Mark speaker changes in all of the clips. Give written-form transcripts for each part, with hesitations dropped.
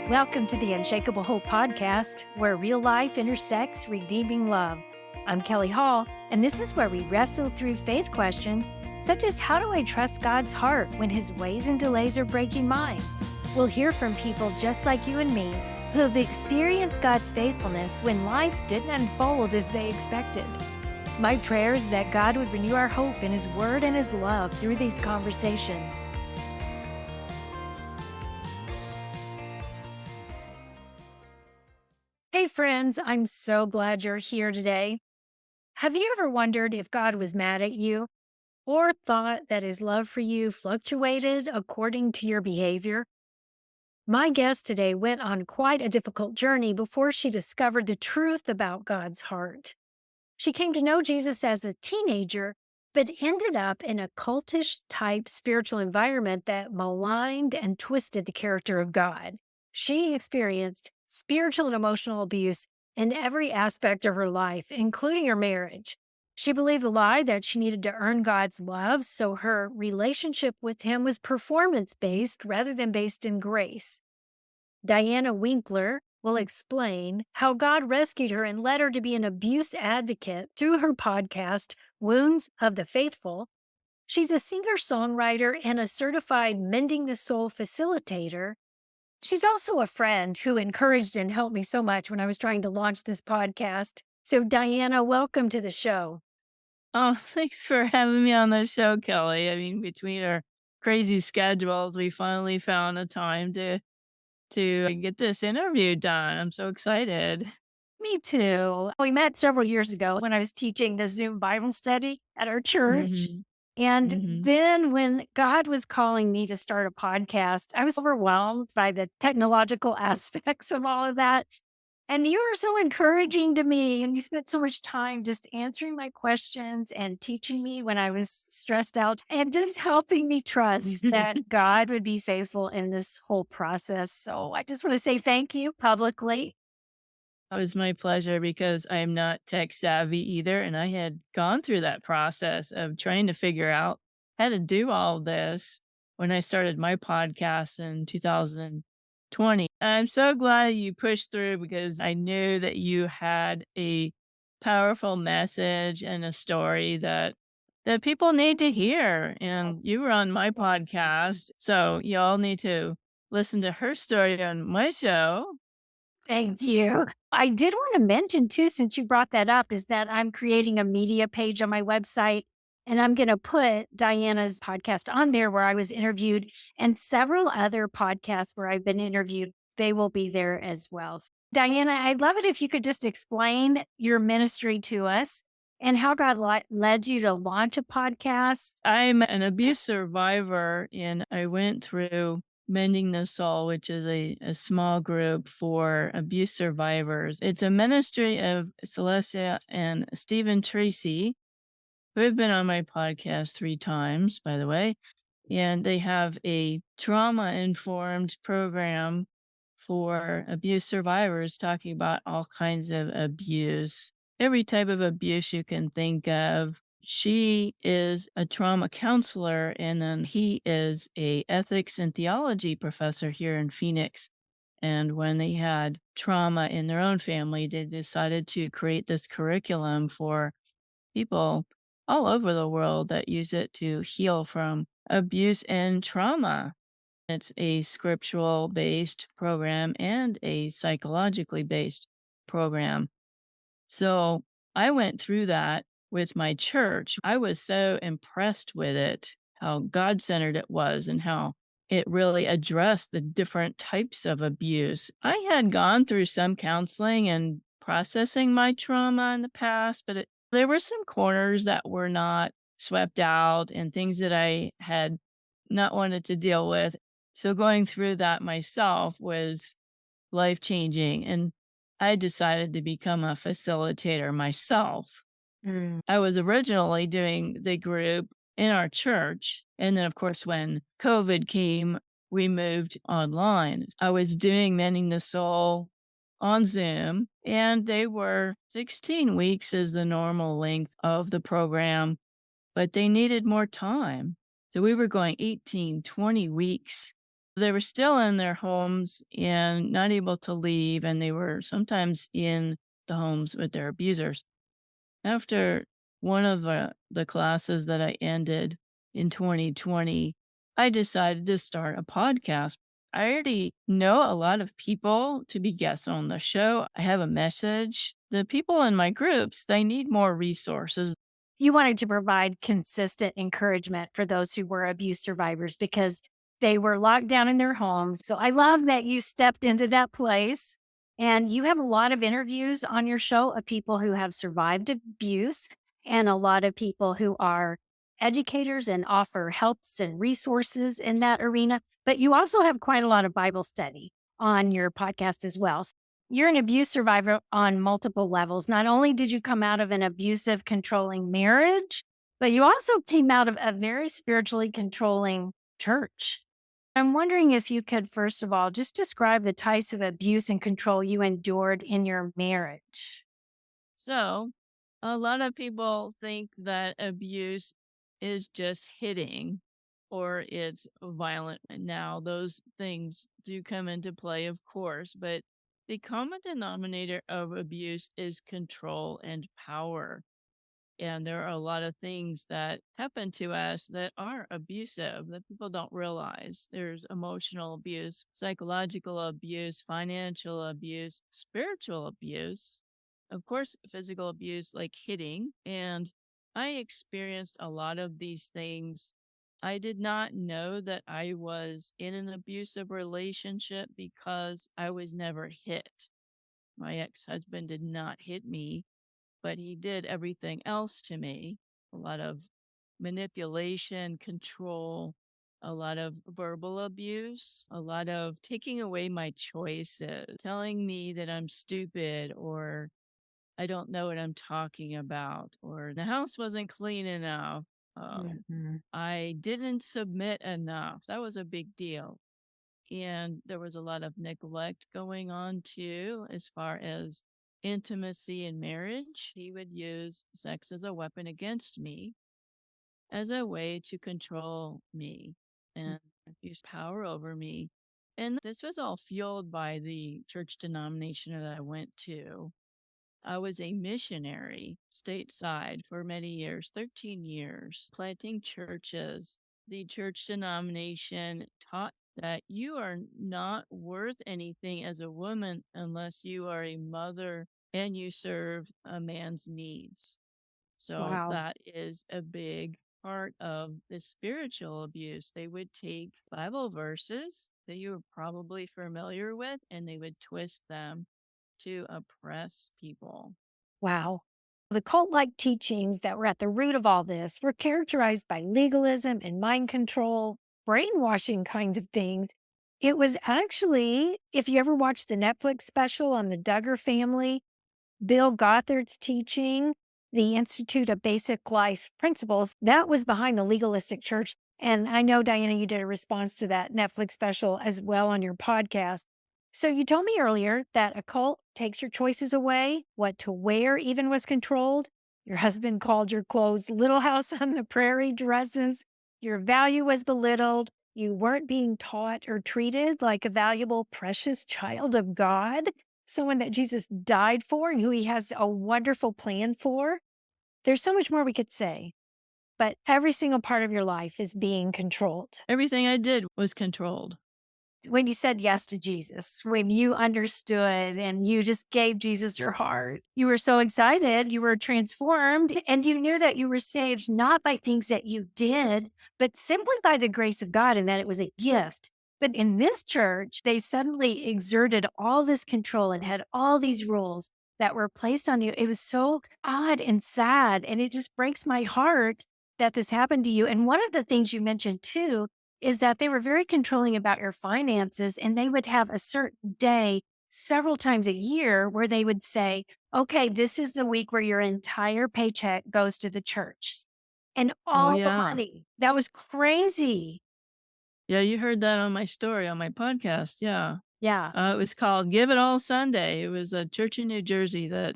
Speaker 1: Welcome to the Unshakable Hope Podcast, where real life intersects redeeming love. I'm Kelly Hall, and this is where we wrestle through faith questions such as how do I trust God's heart when his ways and delays are breaking mine? We'll hear from people just like you and me who have experienced God's faithfulness when life didn't unfold as they expected. My prayer is that God would renew our hope in his word and his love through these conversations. Hey friends, I'm so glad you're here today. Have you ever wondered if God was mad at you or thought that his love for you fluctuated according to your behavior? My guest today went on quite a difficult journey before she discovered the truth about God's heart. She came to know Jesus as a teenager, but ended up in a cultish type spiritual environment that maligned and twisted the character of God. She experienced spiritual and emotional abuse in every aspect of her life, including her marriage. She believed the lie that she needed to earn God's love, so her relationship with him was performance based rather than based in grace. Diana Winkler will explain how God rescued her and led her to be an abuse advocate through her podcast, Wounds of the Faithful. She's a singer-songwriter and a certified Mending the Soul facilitator. She's also a friend who encouraged and helped me so much when I was trying to launch this podcast. So, Diana, welcome to the show.
Speaker 2: Oh, thanks for having me on the show, Kelly. I mean, between our crazy schedules, we finally found a time to get this interview done. I'm so excited.
Speaker 1: Me too. We met several years ago when I was teaching the Zoom Bible study at our church.
Speaker 2: Mhm.
Speaker 1: And
Speaker 2: Mhm.
Speaker 1: then when God was calling me to start a podcast, I was overwhelmed by the technological aspects of all of that. And you were so encouraging to me, and you spent so much time just answering my questions and teaching me when I was stressed out and just helping me trust that God would be faithful in this whole process. So I just want to say thank you publicly.
Speaker 2: It was my pleasure because I'm not tech savvy either. And I had gone through that process of trying to figure out how to do all this when I started my podcast in 2020. I'm so glad you pushed through because I knew that you had a powerful message and a story that people need to hear. And you were on my podcast. So y'all need to listen to her story on my show.
Speaker 1: Thank you. I did want to mention too, since you brought that up, is that I'm creating a media page on my website and I'm going to put Diana's podcast on there where I was interviewed and several other podcasts where I've been interviewed. They will be there as well. Diana, I'd love it if you could just explain your ministry to us and how God led you to launch a podcast.
Speaker 2: I'm an abuse survivor, and I went through Mending the Soul, which is a small group for abuse survivors. It's a ministry of Celestia and Stephen Tracy, who have been on my podcast 3 times, by the way. And they have a trauma informed program for abuse survivors, talking about all kinds of abuse, every type of abuse you can think of. She is a trauma counselor, and then he is a ethics and theology professor here in Phoenix. And when they had trauma in their own family, they decided to create this curriculum for people all over the world that use it to heal from abuse and trauma. It's a scriptural based program and a psychologically based program. So I went through that with my church. I was so impressed with it, how God centered it was, and how it really addressed the different types of abuse. I had gone through some counseling and processing my trauma in the past, but there were some corners that were not swept out and things that I had not wanted to deal with. So going through that myself was life changing. And I decided to become a facilitator myself.
Speaker 1: Mm.
Speaker 2: I was originally doing the group in our church. And then, of course, when COVID came, we moved online. I was doing Mending the Soul on Zoom, and they were 16 weeks is the normal length of the program, but they needed more time. So we were going 18, 20 weeks. They were still in their homes and not able to leave, and they were sometimes in the homes with their abusers. After one of the classes that I ended in 2020, I decided to start a podcast. I already know a lot of people to be guests on the show. I have a message. The people in my groups, they need more resources.
Speaker 1: You wanted to provide consistent encouragement for those who were abuse survivors because they were locked down in their homes. So I love that you stepped into that place. And you have a lot of interviews on your show of people who have survived abuse and a lot of people who are educators and offer helps and resources in that arena. But you also have quite a lot of Bible study on your podcast as well. You're an abuse survivor on multiple levels. Not only did you come out of an abusive, controlling marriage, but you also came out of a very spiritually controlling church. I'm wondering if you could, first of all, just describe the types of abuse and control you endured in your marriage.
Speaker 2: So, a lot of people think that abuse is just hitting or it's violent. And now, those things do come into play, of course, but the common denominator of abuse is control and power. And there are a lot of things that happen to us that are abusive that people don't realize. There's emotional abuse, psychological abuse, financial abuse, spiritual abuse, of course, physical abuse like hitting. And I experienced a lot of these things. I did not know that I was in an abusive relationship because I was never hit. My ex husband did not hit me, but he did everything else to me. A lot of manipulation, control, a lot of verbal abuse, a lot of taking away my choices, telling me that I'm stupid or I don't know what I'm talking about, or the house wasn't clean enough.
Speaker 1: Mhm.
Speaker 2: I didn't submit enough. That was a big deal. And there was a lot of neglect going on too, as far as intimacy in marriage. He would use sex as a weapon against me, as a way to control me and use power over me. And this was all fueled by the church denomination that I went to. I was a missionary stateside for many years, 13 years, planting churches. The church denomination taught that you are not worth anything as a woman unless you are a mother and you serve a man's needs. So
Speaker 1: Wow.
Speaker 2: that is a big part of the spiritual abuse. They would take Bible verses that you are probably familiar with and they would twist them to oppress people.
Speaker 1: Wow. The cult like teachings that were at the root of all this were characterized by legalism and mind control, brainwashing kinds of things. It was actually, if you ever watched the Netflix special on the Duggar family, Bill Gothard's teaching, the Institute of Basic Life Principles, that was behind the legalistic church. And I know, Diana, you did a response to that Netflix special as well on your podcast. So you told me earlier that a cult takes your choices away, what to wear even was controlled. Your husband called your clothes Little House on the Prairie dresses. Your value was belittled. You weren't being taught or treated like a valuable, precious child of God, someone that Jesus died for and who he has a wonderful plan for. There's so much more we could say, but every single part of your life is being controlled.
Speaker 2: Everything I did was controlled.
Speaker 1: When you said yes to Jesus, when you understood and you just gave Jesus your heart, you were so excited, you were transformed, and you knew that you were saved not by things that you did, but simply by the grace of God and that it was a gift. But in this church, they suddenly exerted all this control and had all these rules that were placed on you. It was so odd and sad. And it just breaks my heart that this happened to you. And one of the things you mentioned too is that they were very controlling about your finances and they would have a certain day several times a year where they would say, okay, this is the week where your entire paycheck goes to the church and
Speaker 2: Oh,
Speaker 1: all the
Speaker 2: yeah.
Speaker 1: money. That was crazy.
Speaker 2: Yeah, you heard that on my story on my podcast. Yeah.
Speaker 1: Yeah.
Speaker 2: It was called Give It All Sunday. It was a church in New Jersey that,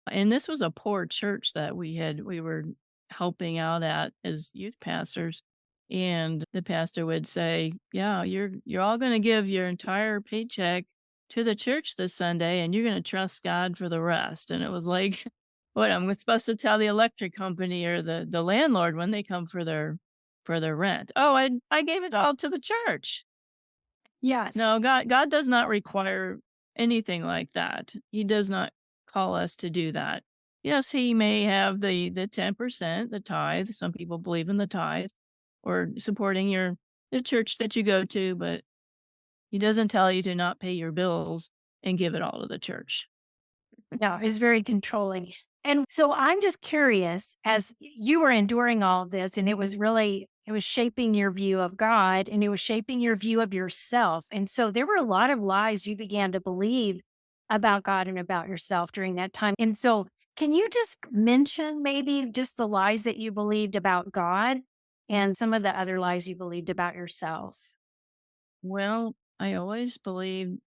Speaker 2: and this was a poor church that we were helping out at as youth pastors. And the pastor would say, "Yeah, you're all gonna give your entire paycheck to the church this Sunday, and you're gonna trust God for the rest." And it was like, what, I'm supposed to tell the electric company or the landlord when they come for their rent? "Oh, I gave it all to the church."
Speaker 1: Yes.
Speaker 2: No, God does not require anything like that. He does not call us to do that. Yes, he may have the 10%, the tithe. Some people believe in the tithe or supporting the church that you go to, but he doesn't tell you to not pay your bills and give it all to the church.
Speaker 1: No, it's very controlling. And so I'm just curious, as you were enduring all of this, and it was shaping your view of God and it was shaping your view of yourself. And so there were a lot of lies you began to believe about God and about yourself during that time. And so, can you just mention maybe just the lies that you believed about God and some of the other lies you believed about yourself?
Speaker 2: Well, I always believed,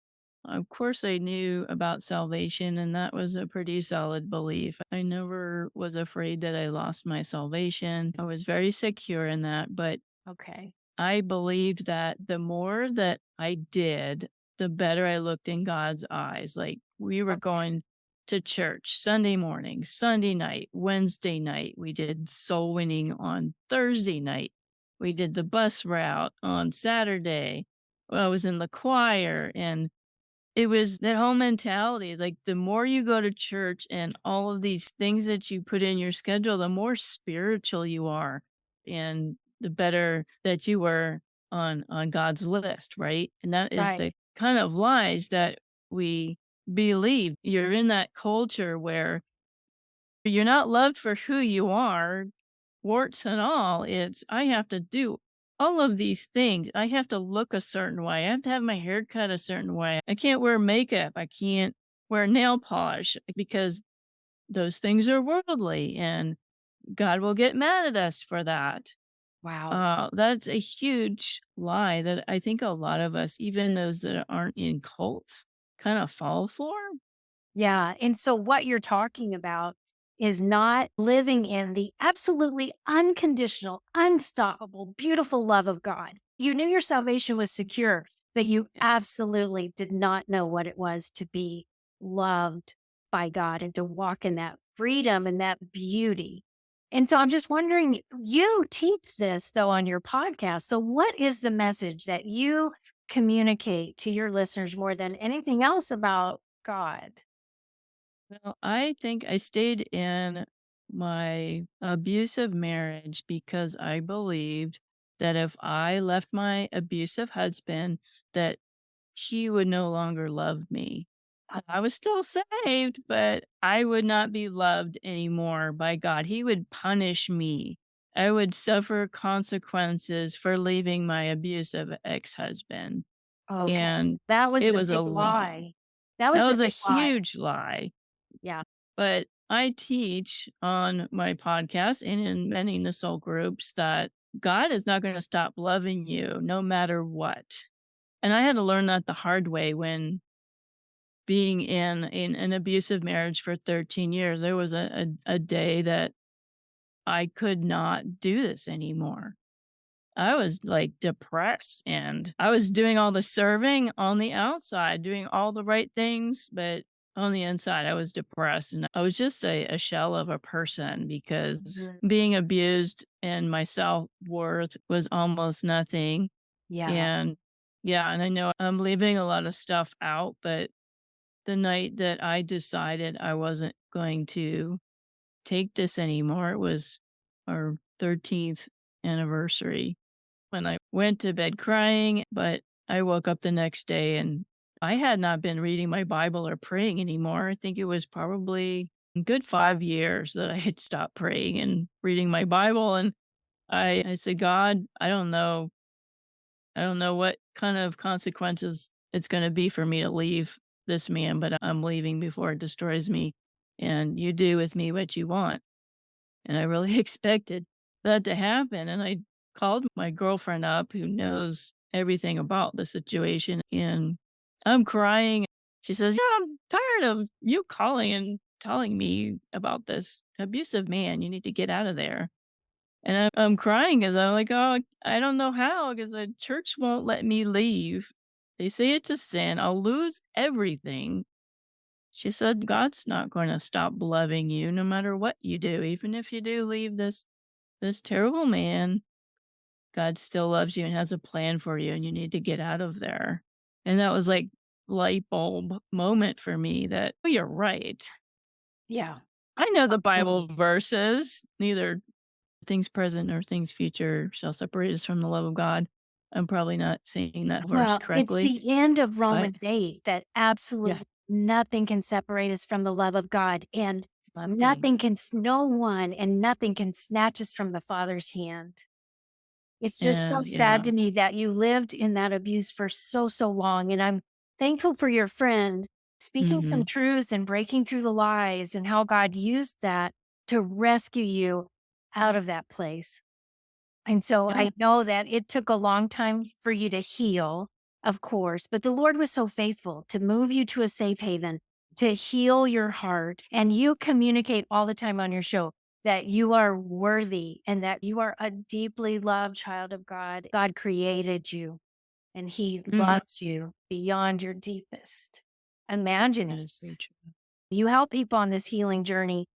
Speaker 2: of course, I knew about salvation, and that was a pretty solid belief. I never was afraid that I lost my salvation. I was very secure in that, but
Speaker 1: Okay.
Speaker 2: I believed that the more that I did, the better I looked in God's eyes. Like, we were
Speaker 1: Okay.
Speaker 2: going to church Sunday morning, Sunday night, Wednesday night. We did soul winning on Thursday night. We did the bus route on Saturday. Well, I was in the choir, and it was that whole mentality, like, the more you go to church and all of these things that you put in your schedule, the more spiritual you are, and the better that you were on God's list, right? And that is
Speaker 1: Right.
Speaker 2: the kind of lies that we believe. You're in that culture where you're not loved for who you are, warts and all. It's, I have to do all of these things. I have to look a certain way. I have to have my hair cut a certain way. I can't wear makeup. I can't wear nail polish because those things are worldly and God will get mad at us for that.
Speaker 1: Wow.
Speaker 2: That's a huge lie that I think a lot of us, even those that aren't in cults, kind of fall for.
Speaker 1: Yeah. And so what you're talking about is not living in the absolutely unconditional, unstoppable, beautiful love of God. You knew your salvation was secure, but you absolutely did not know what it was to be loved by God and to walk in that freedom and that beauty. And so I'm just wondering, you teach this though on your podcast. So, what is the message that you communicate to your listeners more than anything else about God?
Speaker 2: Well, I think I stayed in my abusive marriage because I believed that if I left my abusive husband, that he would no longer love me. I was still saved, but I would not be loved anymore by God. He would punish me. I would suffer consequences for leaving my abusive ex-husband.
Speaker 1: Okay,
Speaker 2: And
Speaker 1: that was
Speaker 2: it
Speaker 1: the
Speaker 2: was a
Speaker 1: big
Speaker 2: lie.
Speaker 1: lie. That was
Speaker 2: That
Speaker 1: the
Speaker 2: was a
Speaker 1: big lie.
Speaker 2: huge lie.
Speaker 1: Yeah.
Speaker 2: But I teach on my podcast and in many in the soul groups that God is not going to stop loving you no matter what. And I had to learn that the hard way when being in an abusive marriage for 13 years. There was a day that I could not do this anymore. I was, like, depressed, and I was doing all the serving on the outside, doing all the right things, but on the inside, I was depressed, and I was just a shell of a person because
Speaker 1: Mhm.
Speaker 2: being abused and my self-worth was almost nothing,
Speaker 1: Yeah.
Speaker 2: and yeah, and I know I'm leaving a lot of stuff out, but the night that I decided I wasn't going to take this anymore, it was our 13th anniversary when I went to bed crying, but I woke up the next day and I had not been reading my Bible or praying anymore. I think it was probably a good 5 years that I had stopped praying and reading my Bible, and I said, "God, I don't know what kind of consequences it's gonna be for me to leave this man, but I'm leaving before it destroys me, and you do with me what you want." And I really expected that to happen, and I called my girlfriend up who knows everything about the situation, and I'm crying. She says, "Yeah, I'm tired of you calling and telling me about this abusive man. You need to get out of there." And I'm crying because 'cause I'm like, "Oh, I don't know how because the church won't let me leave. They say it's a sin. I'll lose everything." She said, "God's not gonna stop loving you no matter what you do. Even if you do leave this terrible man, God still loves you and has a plan for you, and you need to get out of there." And that was like light bulb moment for me that, "Oh, you're right.
Speaker 1: Yeah.
Speaker 2: I know the
Speaker 1: Absolutely.
Speaker 2: Bible verses, neither things present nor things future shall separate us from the love of God." I'm probably not saying that verse
Speaker 1: Well, it's
Speaker 2: correctly,
Speaker 1: the end of
Speaker 2: but
Speaker 1: Romans 8 that
Speaker 2: yeah,
Speaker 1: absolutely nothing can separate us from the love of God, and
Speaker 2: nothing.
Speaker 1: no one and nothing can snatch us from the Father's hand. It's just so sad
Speaker 2: Yeah.
Speaker 1: to me that you lived in that abuse for so, so long, and I'm thankful for your friend speaking some
Speaker 2: Mhm.
Speaker 1: truths and breaking through the lies and how God used that to rescue you out of that place. And so
Speaker 2: Yeah.
Speaker 1: I know that it took a long time for you to heal, of course, but the Lord was so faithful to move you to a safe haven, to heal your heart. And you communicate all the time on your show that you are worthy and that you are a deeply loved child of God. God created you and He
Speaker 2: Mhm.
Speaker 1: loves you beyond your deepest
Speaker 2: That is so
Speaker 1: imaginings.
Speaker 2: true.
Speaker 1: You help people on this healing journey.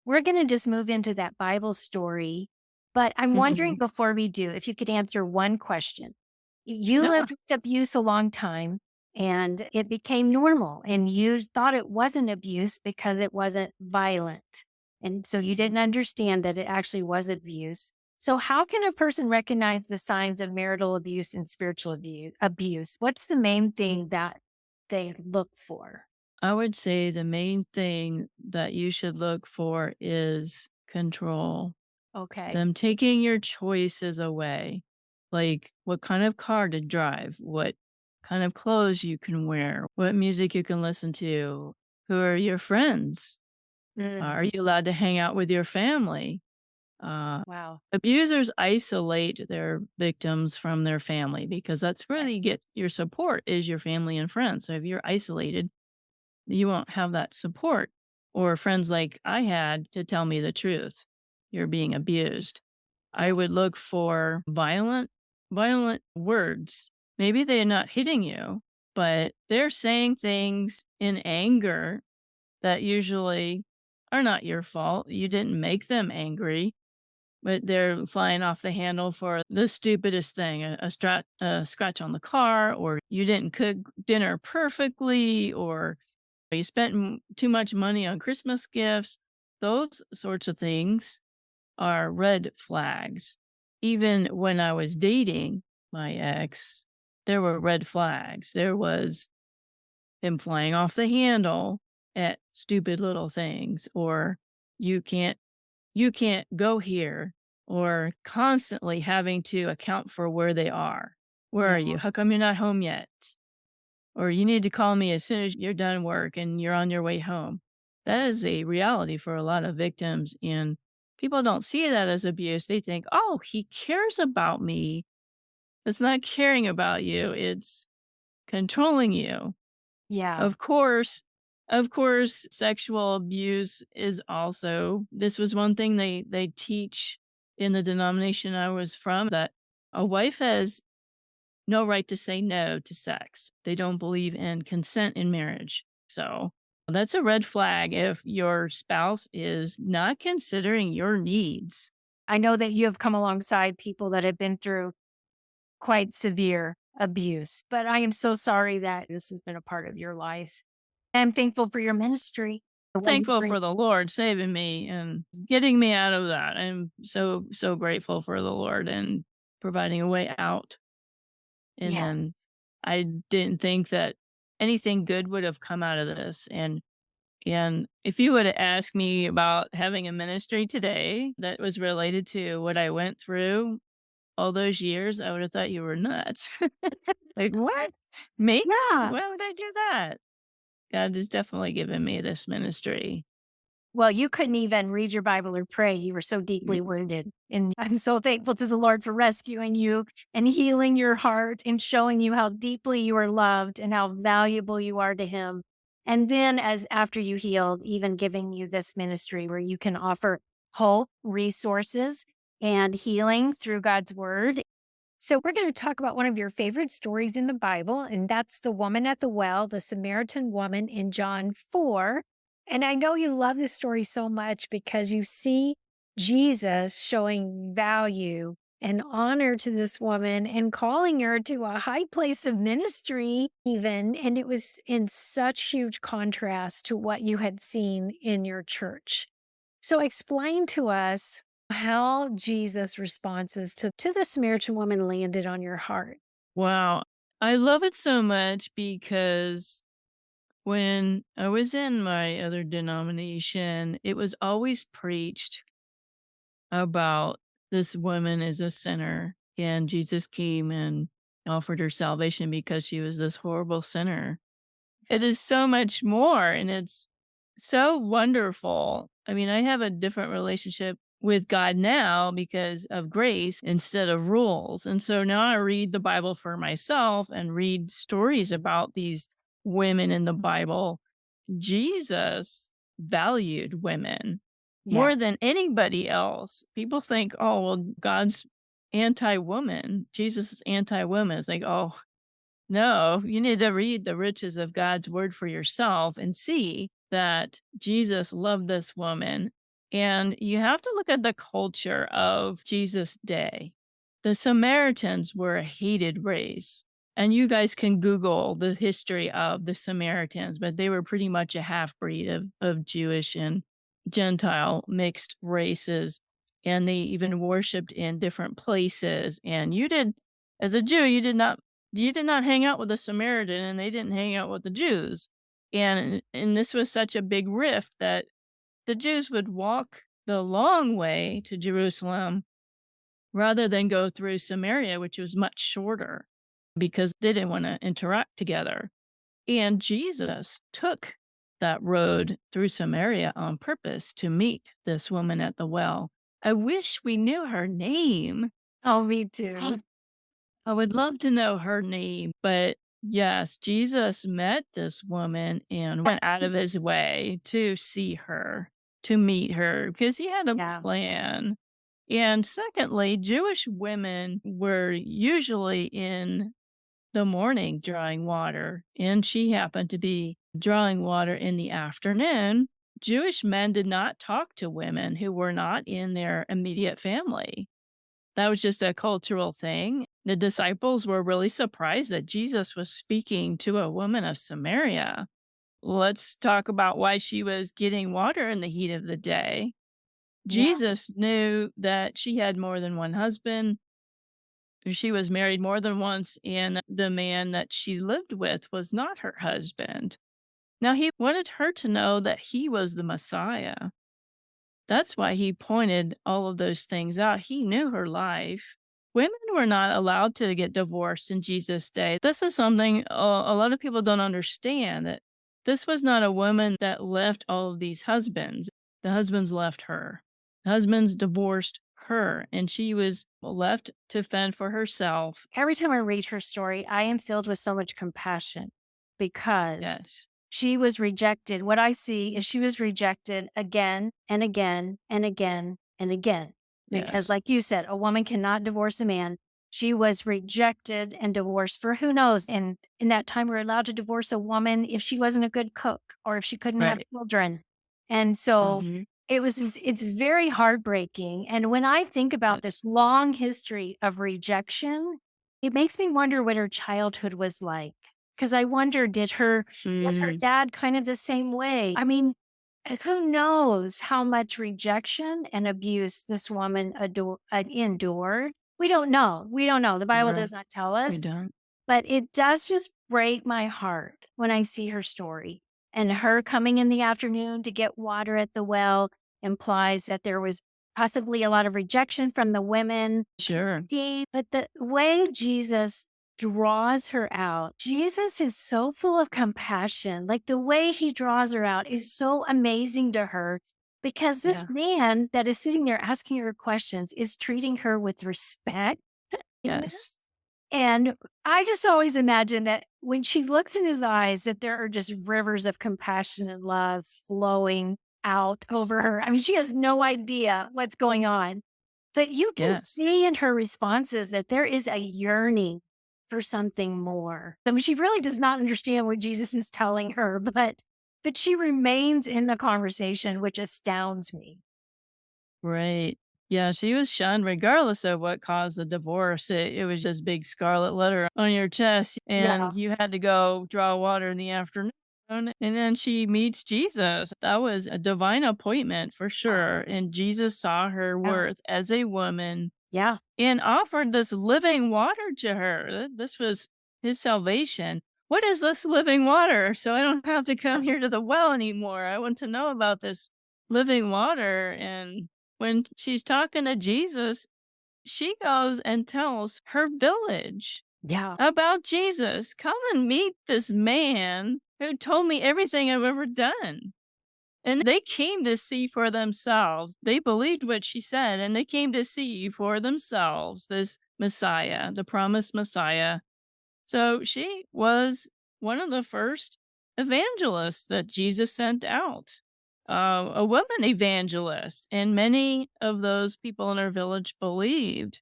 Speaker 1: We're gonna just move into that Bible story, but I'm wondering
Speaker 2: Mhm.
Speaker 1: before we do, if you could answer one question. You
Speaker 2: Yeah.
Speaker 1: lived with abuse a long time and it became normal, and you thought it wasn't abuse because it wasn't violent. And so you didn't understand that it actually was abuse. So how can a person recognize the signs of marital abuse and spiritual abuse? What's the main thing that they look for?
Speaker 2: I would say the main thing that you should look for is control.
Speaker 1: Okay.
Speaker 2: Them taking your choices away, like what kind of car to drive, what kind of clothes you can wear, what music you can listen to, who are your friends,
Speaker 1: Mm,
Speaker 2: are you allowed to hang out with your family? Uh,
Speaker 1: wow.
Speaker 2: Abusers isolate their victims from their family because that's where you get your support is your family and friends. So if you're isolated, you won't have that support or friends like I had to tell me the truth. You're being abused. I
Speaker 1: Yeah.
Speaker 2: would look for violent words. Maybe they're not hitting you, but they're saying things in anger that usually are not your fault. You didn't make them angry, but they're flying off the handle for the stupidest thing, a scratch on the car, or you didn't cook dinner perfectly, or you spent too much money on Christmas gifts. Those sorts of things are red flags. Even when I was dating my ex, there were red flags. There was him flying off the handle at stupid little things, or you can't you can't go here, or constantly having to account for where they are. Where are
Speaker 1: Yeah.
Speaker 2: you? How come you're not home yet? Or you need to call me as soon as you're done work and you're on your way home. That is a reality for a lot of victims, and people don't see that as abuse. They think, "Oh, he cares about me." It's not caring about you, it's controlling you.
Speaker 1: Yeah.
Speaker 2: Of course sexual abuse is also this was one thing they teach in the denomination I was from, that a wife has no right to say no to sex. They don't believe in consent in marriage. So that's a red flag if your spouse is not considering your needs.
Speaker 1: I know that you have come alongside people that have been through quite severe abuse, but I am so sorry that this has been a part of your life. I'm thankful for your ministry. What you
Speaker 2: Thankful
Speaker 1: bring.
Speaker 2: for the Lord saving me and getting me out of that. I'm so grateful for the Lord and providing a way out. And then
Speaker 1: Yes.
Speaker 2: I didn't think that anything good would have come out of this. And if you would have asked me about having a ministry today that was related to what I went through all those years, I would have thought you were nuts. Like, what? Me?
Speaker 1: Yeah.
Speaker 2: Why would I do that? God has definitely given me this ministry.
Speaker 1: Well, you couldn't even read your Bible or pray. You were so
Speaker 2: Mm,
Speaker 1: deeply wounded. And I'm so thankful to the Lord for rescuing you and healing your heart and showing you how deeply you are loved and how valuable you are to Him. And then, as after you healed, even giving you this ministry where you can offer hope, resources, and healing through God's word. So, we're going to talk about one of your favorite stories in the Bible, and that's the woman at the well, the Samaritan woman in John 4. And I know you love this story so much because you see Jesus showing value and honor to this woman and calling her to a high place of ministry, even. And it was in such huge contrast to what you had seen in your church. So, explain to us how Jesus' responses to the Samaritan woman landed on your heart.
Speaker 2: Wow. I love it so much because when I was in my other denomination, it was always preached about this woman is a sinner, and Jesus came and offered her salvation because she was this horrible sinner. It is so much more, and it's so wonderful. I mean, I have a different relationship with God now because of grace instead of rules. And so now I read the Bible for myself and read stories about these women in the Bible. Jesus valued women
Speaker 1: Yeah.
Speaker 2: more than anybody else. People think, oh, well, God's anti woman. Jesus is anti woman. It's like, oh, no, you need to read the riches of God's word for yourself and see that Jesus loved this woman. And you have to look at the culture of Jesus' day. The Samaritans were a hated race. And you guys can Google the history of the Samaritans, but they were pretty much a half breed of Jewish and Gentile mixed races. And they even worshiped in different places. And as a Jew, you did not hang out with the Samaritan, and they didn't hang out with the Jews. And this was such a big rift that the Jews would walk the long way to Jerusalem rather than go through Samaria, which was much shorter because they didn't want to interact together. And Jesus took that road through Samaria on purpose to meet this woman at the well. I wish we knew her name.
Speaker 1: Oh, me too.
Speaker 2: I would love to know her name, but yes, Jesus met this woman and went out of his way to see her, to meet her, because he had a
Speaker 1: Yeah.
Speaker 2: plan. And secondly, Jewish women were usually in the morning drawing water, and she happened to be drawing water in the afternoon. Jewish men did not talk to women who were not in their immediate family. That was just a cultural thing. The disciples were really surprised that Jesus was speaking to a woman of Samaria. Let's talk about why she was getting water in the heat of the day.
Speaker 1: Yeah.
Speaker 2: Jesus knew that she had more than one husband. She was married more than once, and the man that she lived with was not her husband. Now, he wanted her to know that he was the Messiah. That's why he pointed all of those things out. He knew her life. Women were not allowed to get divorced in Jesus' day. This is something a lot of people don't understand, that this was not a woman that left all of these husbands. The husbands left her. The husbands divorced her, and she was left to fend for herself.
Speaker 1: Every time I read her story, I am filled with so much compassion because
Speaker 2: Yes.
Speaker 1: she was rejected. What I see is she was rejected again and again and again and again. Because,
Speaker 2: Yes.
Speaker 1: like you said, a woman cannot divorce a man. She was rejected and divorced for who knows. And in that time, we're allowed to divorce a woman if she wasn't a good cook or if she couldn't have
Speaker 2: Right.
Speaker 1: children. And so
Speaker 2: Hmm.
Speaker 1: it's very heartbreaking. And when I think about
Speaker 2: Yes.
Speaker 1: this long history of rejection, it makes me wonder what her childhood was like. Because I wonder, was her
Speaker 2: Mm,
Speaker 1: dad kind of the same way? I mean, who knows how much rejection and abuse this woman endured? We don't know. We don't know. The Bible
Speaker 2: right.
Speaker 1: does not tell
Speaker 2: We
Speaker 1: us,
Speaker 2: don't.
Speaker 1: but it does just break my heart when I see her story. And her coming in the afternoon to get water at the well implies that there was possibly a lot of rejection from the women.
Speaker 2: Sure.
Speaker 1: But the way Jesus draws her out, Jesus is so full of compassion. Like the way he draws her out is so amazing to her because this
Speaker 2: Yeah.
Speaker 1: man that is sitting there asking her questions is treating her with respect.
Speaker 2: Yes.
Speaker 1: Kindness. And I just always imagine that when she looks in his eyes, that there are just rivers of compassion and love flowing out over her. I mean, she has no idea what's going on. But you can
Speaker 2: Yes.
Speaker 1: see in her responses that there is a yearning for something more. I mean, she really does not understand what Jesus is telling her, but she remains in the conversation, which astounds me.
Speaker 2: Right. Yeah, she was shunned regardless of what caused the divorce. It was this big scarlet letter on your chest,
Speaker 1: Yeah.
Speaker 2: and you had to go draw water in the afternoon. And then she meets Jesus. That was a divine appointment for
Speaker 1: Yeah.
Speaker 2: sure. And Jesus saw her
Speaker 1: Yeah.
Speaker 2: worth as a woman
Speaker 1: Yeah.
Speaker 2: and offered this living water to her. This was his salvation. What is this living water? So I don't have to come here to the well anymore. I want to know about this living water. And when she's talking to Jesus, she goes and tells her village
Speaker 1: Yeah.
Speaker 2: about Jesus. Come and meet this man who told me everything I've ever done. And they came to see for themselves. They believed what she said, and they came to see for themselves this Messiah, the promised Messiah. So she was one of the first evangelists that Jesus sent out, a woman evangelist. And many of those people in her village believed.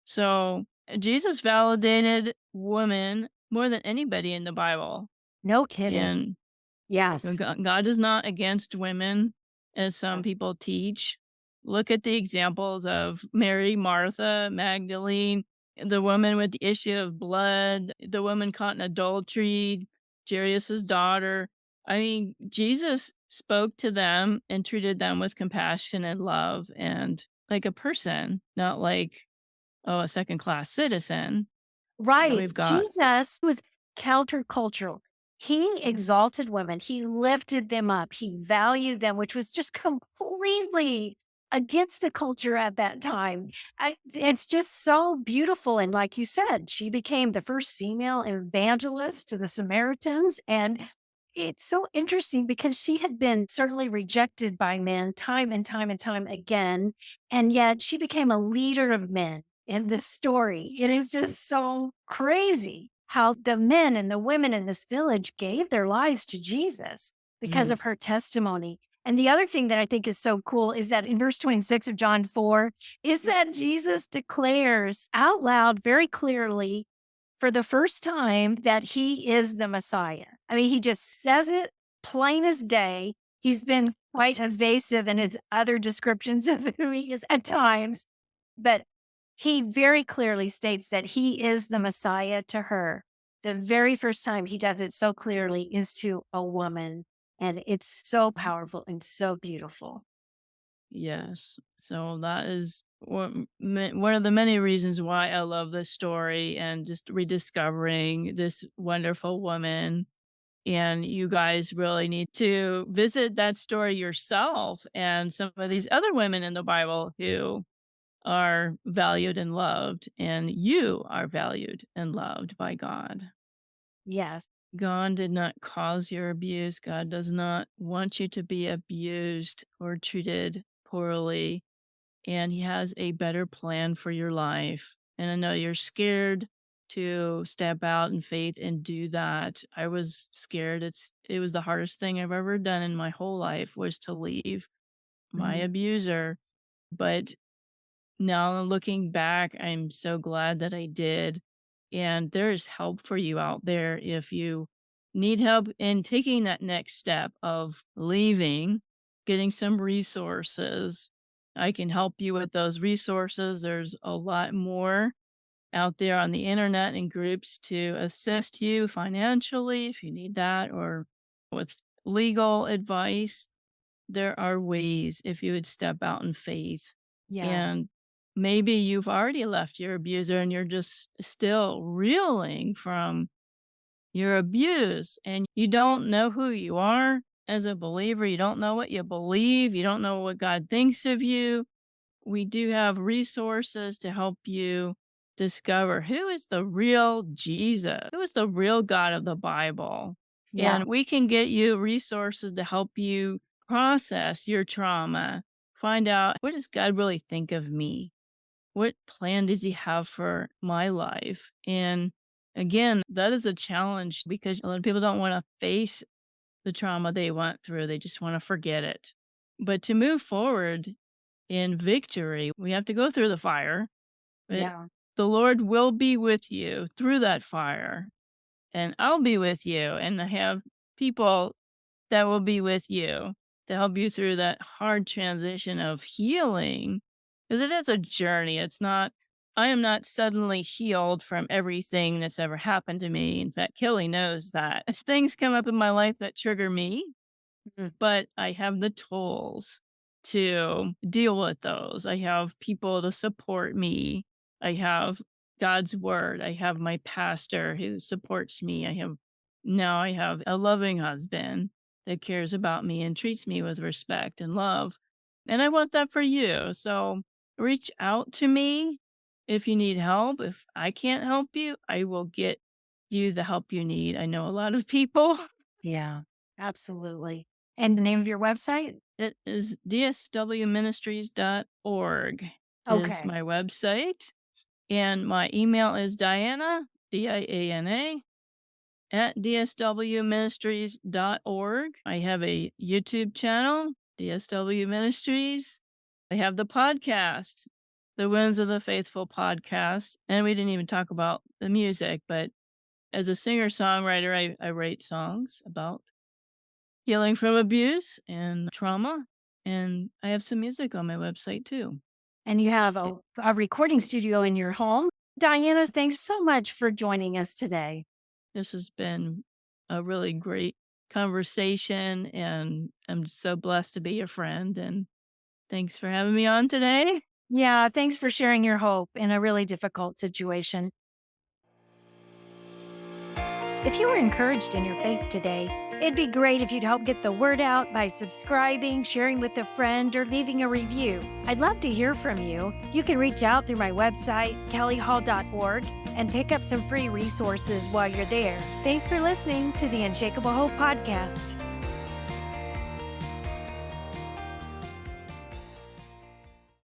Speaker 2: So Jesus validated women more than anybody in the Bible.
Speaker 1: No kidding.
Speaker 2: And
Speaker 1: Yes.
Speaker 2: God is not against women, as
Speaker 1: Yeah.
Speaker 2: some people teach. Look at the examples of Mary, Martha, Magdalene, the woman with the issue of blood, the woman caught in adultery, Jairus's daughter. I mean, Jesus spoke to them and treated them with compassion and love and like a person, not like, oh, a second class citizen.
Speaker 1: Right.
Speaker 2: We've got,
Speaker 1: Jesus was countercultural. He exalted women. He lifted them up. He valued them, which was just completely against the culture at that time. It's just so beautiful. And like you said, she became the first female evangelist to the Samaritans. And it's so interesting because she had been certainly rejected by men time and time and time again. And yet she became a leader of men in this story. It is just so crazy how the men and the women in this village gave their lives to Jesus because
Speaker 2: mm,
Speaker 1: of her testimony. And the other thing that I think is so cool is that in verse 26 of John 4 is that Jesus declares out loud very clearly for the first time that he is the Messiah. I mean, he just says it plain as day. He's been quite evasive in his other descriptions of who he is at times, but he very clearly states that he is the Messiah to her. The very first time he does it so clearly is to a woman. And it's so powerful and so beautiful.
Speaker 2: yes. So that is one of the many reasons why I love this story and just rediscovering this wonderful woman. And you guys really need to visit that story yourself and some of these other women in the Bible who are valued and loved, and you are valued and loved by God.
Speaker 1: Yes.
Speaker 2: God did not cause your abuse. God does not want you to be abused or treated poorly, and He has a better plan for your life. And I know you're scared to step out in faith and do that. I was scared. It was the hardest thing I've ever done in my whole life was to leave my
Speaker 1: Mhm.
Speaker 2: abuser. But now looking back, I'm so glad that I did. And there is help for you out there if you need help in taking that next step of leaving, getting some resources. I can help you with those resources. There's a lot more out there on the internet and groups to assist you financially if you need that or with legal advice. There are ways if you would step out in faith.
Speaker 1: Yeah.
Speaker 2: And maybe you've already left your abuser and you're just still reeling from your abuse and you don't know who you are as a believer. You don't know what you believe. You don't know what God thinks of you. We do have resources to help you discover who is the real Jesus, who is the real God of the Bible.
Speaker 1: Yeah.
Speaker 2: And we can get you resources to help you process your trauma, find out what does God really think of me? What plan does he have for my life? And again, that is a challenge because a lot of people don't want to face the trauma they went through. They just want to forget it. But to move forward, in victory. We have to go through the fire, but
Speaker 1: Yeah.
Speaker 2: the Lord will be with you through that fire, and I'll be with you, and I have people that will be with you to help you through that hard transition of healing. Because it is a journey. I am not suddenly healed from everything that's ever happened to me. In fact, Kelly knows that. If things come up in my life that trigger me,
Speaker 1: Mm.
Speaker 2: but I have the tools to deal with those. I have people to support me. I have God's word. I have my pastor who supports me. I have a loving husband that cares about me and treats me with respect and love. And I want that for you. So reach out to me if you need help. If I can't help you, I will get you the help you need. I know a lot of people.
Speaker 1: Yeah, absolutely. And the name of your website?
Speaker 2: It is dswministries.org is
Speaker 1: Okay.
Speaker 2: my website, and my email is Diana, Diana, at dswministries.org. I have a YouTube channel, DSW Ministries. I have the podcast, the Winds of the Faithful podcast, and we didn't even talk about the music, but as a singer-songwriter, I write songs about healing from abuse and trauma. And I have some music on my website too.
Speaker 1: And you have
Speaker 2: It-
Speaker 1: a recording studio in your home. Diana, thanks so much for joining us today.
Speaker 2: This has been a really great conversation, and I'm so blessed to be your friend. And thanks for having me on today.
Speaker 1: Yeah, thanks for sharing your hope in a really difficult situation. If you were encouraged in your faith today, it'd be great if you'd help get the word out by subscribing, sharing with a friend, or leaving a review. I'd love to hear from you. You can reach out through my website, kellyhall.org, and pick up some free resources while you're there. Thanks for listening to the Unshakable Hope Podcast.